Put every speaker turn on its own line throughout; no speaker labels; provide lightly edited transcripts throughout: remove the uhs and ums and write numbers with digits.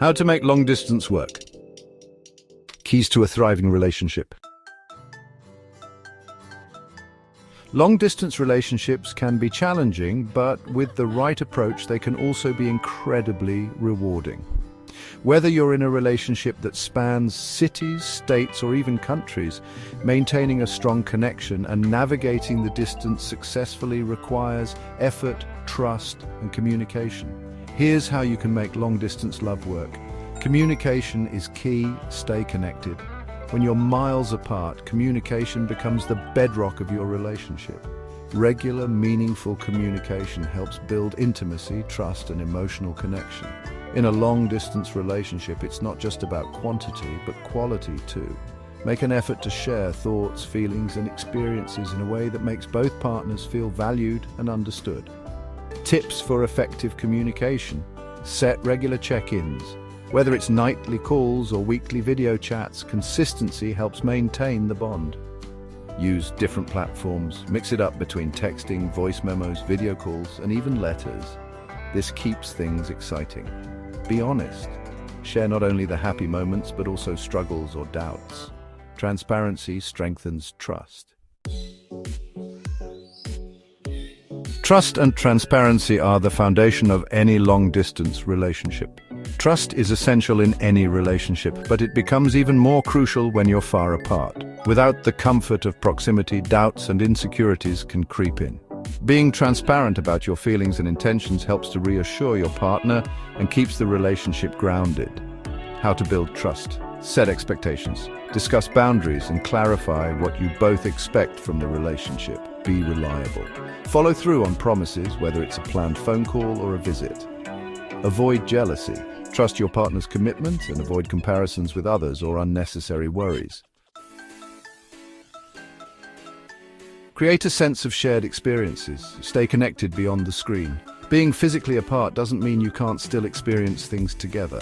How to make long distance work. Keys to a thriving relationship. Long distance relationships can be challenging, but with the right approach, they can also be incredibly rewarding. Whether you're in a relationship that spans cities, states, or even countries, maintaining a strong connection and navigating the distance successfully requires effort, trust, and communication. Here's how you can make long-distance love work. Communication is key. Stay connected. When you're miles apart, communication becomes the bedrock of your relationship. Regular, meaningful communication helps build intimacy, trust, and emotional connection. In a long-distance relationship, it's not just about quantity, but quality too. Make an effort to share thoughts, feelings, and experiences in a way that makes both partners feel valued and understood. Tips for effective communication. Set regular check-ins. Whether it's nightly calls or weekly video chats, consistency helps maintain the bond. Use different platforms. Mix it up between texting, voice memos, video calls, and even letters. This keeps things exciting. Be honest. Share not only the happy moments, but also struggles or doubts. Transparency strengthens trust. Trust and transparency are the foundation of any long-distance relationship. Trust is essential in any relationship, but it becomes even more crucial when you're far apart. Without the comfort of proximity, doubts and insecurities can creep in. Being transparent about your feelings and intentions helps to reassure your partner and keeps the relationship grounded. How to build trust. Set expectations. Discuss boundaries and clarify what you both expect from the relationship. Be reliable. Follow through on promises, whether it's a planned phone call or a visit. Avoid jealousy. Trust your partner's commitment and avoid comparisons with others or unnecessary worries. Create a sense of shared experiences. Stay connected beyond the screen. Being physically apart doesn't mean you can't still experience things together.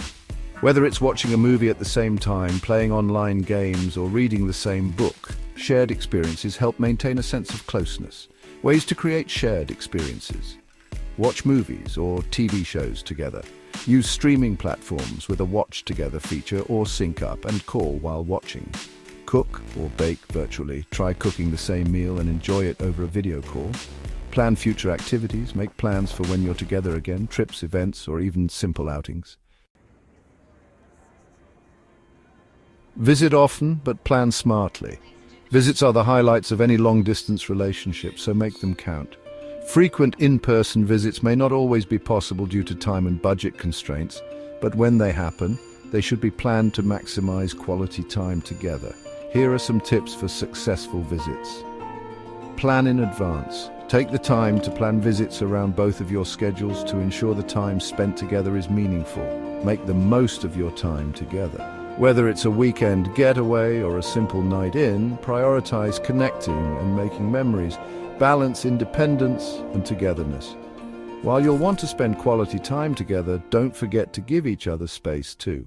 Whether it's watching a movie at the same time, playing online games, or reading the same book, shared experiences help maintain a sense of closeness. Ways to create shared experiences. Watch movies or TV shows together. Use streaming platforms with a watch together feature or sync up and call while watching. Cook or bake virtually. Try cooking the same meal and enjoy it over a video call. Plan future activities. Make plans for when you're together again, trips, events, or even simple outings. Visit often, but plan smartly. Visits are the highlights of any long-distance relationship, so make them count. Frequent in-person visits may not always be possible due to time and budget constraints, but when they happen, they should be planned to maximize quality time together. Here are some tips for successful visits. Plan in advance. Take the time to plan visits around both of your schedules to ensure the time spent together is meaningful. Make the most of your time together. Whether it's a weekend getaway or a simple night in, prioritize connecting and making memories. Balance independence and togetherness. While you'll want to spend quality time together, don't forget to give each other space too.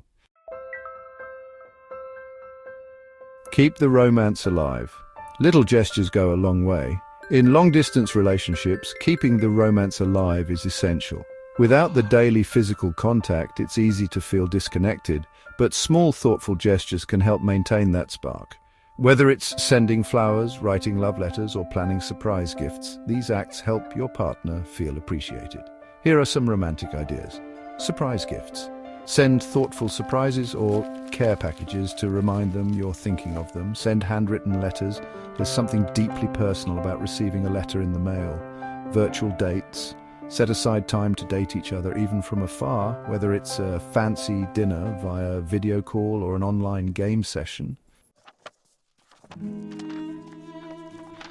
Keep the romance alive. Little gestures go a long way. In long-distance relationships, keeping the romance alive is essential. Without the daily physical contact, it's easy to feel disconnected, but small thoughtful gestures can help maintain that spark. Whether it's sending flowers, writing love letters, or planning surprise gifts, these acts help your partner feel appreciated. Here are some romantic ideas. Surprise gifts. Send thoughtful surprises or care packages to remind them you're thinking of them. Send handwritten letters. There's something deeply personal about receiving a letter in the mail. Virtual dates. Set aside time to date each other even from afar, whether it's a fancy dinner via video call or an online game session.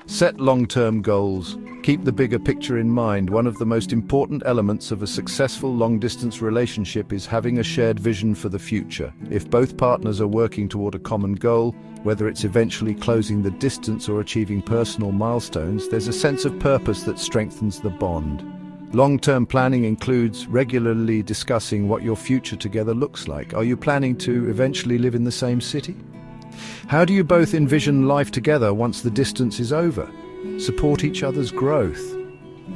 Set long-term goals. Keep the bigger picture in mind. One of the most important elements of a successful long-distance relationship is having a shared vision for the future. If both partners are working toward a common goal, whether it's eventually closing the distance or achieving personal milestones, there's a sense of purpose that strengthens the bond. Long-term planning includes regularly discussing what your future together looks like. Are you planning to eventually live in the same city? How do you both envision life together once the distance is over? Support each other's growth.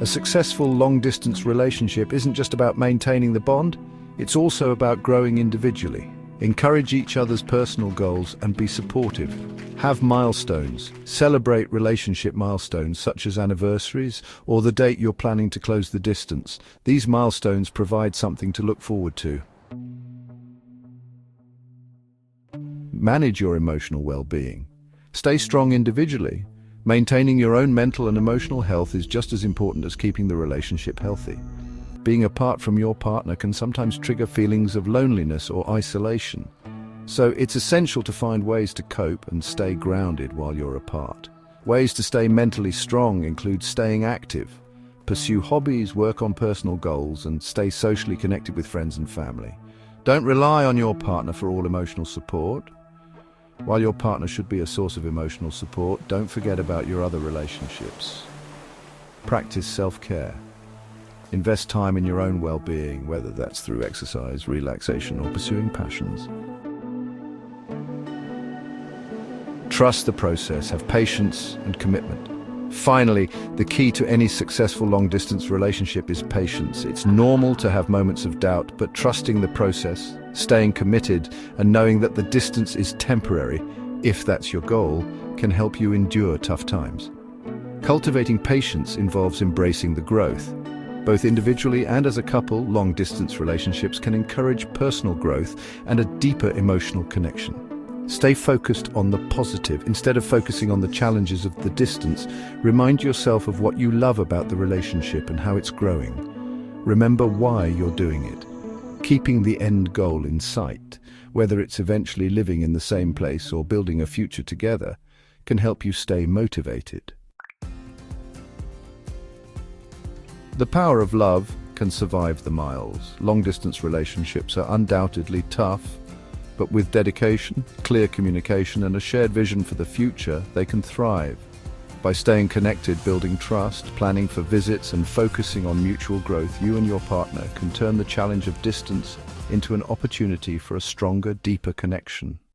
A successful long-distance relationship isn't just about maintaining the bond, It's also about growing individually. Encourage each other's personal goals and be supportive. Have milestones. Celebrate relationship milestones such as anniversaries or the date you're planning to close the distance. These milestones provide something to look forward to. Manage your emotional well-being. Stay strong individually. Maintaining your own mental and emotional health is just as important as keeping the relationship healthy. Being apart from your partner can sometimes trigger feelings of loneliness or isolation. So it's essential to find ways to cope and stay grounded while you're apart. Ways to stay mentally strong include staying active, pursue hobbies, work on personal goals, and stay socially connected with friends and family. Don't rely on your partner for all emotional support. While your partner should be a source of emotional support, don't forget about your other relationships. Practice self-care. Invest time in your own well-being, whether that's through exercise, relaxation, or pursuing passions. Trust the process, have patience and commitment. Finally, the key to any successful long-distance relationship is patience. It's normal to have moments of doubt, but trusting the process, staying committed, and knowing that the distance is temporary, if that's your goal, can help you endure tough times. Cultivating patience involves embracing the growth. Both individually and as a couple, long-distance relationships can encourage personal growth and a deeper emotional connection. Stay focused on the positive. Instead of focusing on the challenges of the distance, remind yourself of what you love about the relationship and how it's growing. Remember why you're doing it. Keeping the end goal in sight, whether it's eventually living in the same place or building a future together, can help you stay motivated. The power of love can survive the miles. Long-distance relationships are undoubtedly tough, but with dedication, clear communication, and a shared vision for the future, they can thrive. By staying connected, building trust, planning for visits, and focusing on mutual growth, you and your partner can turn the challenge of distance into an opportunity for a stronger, deeper connection.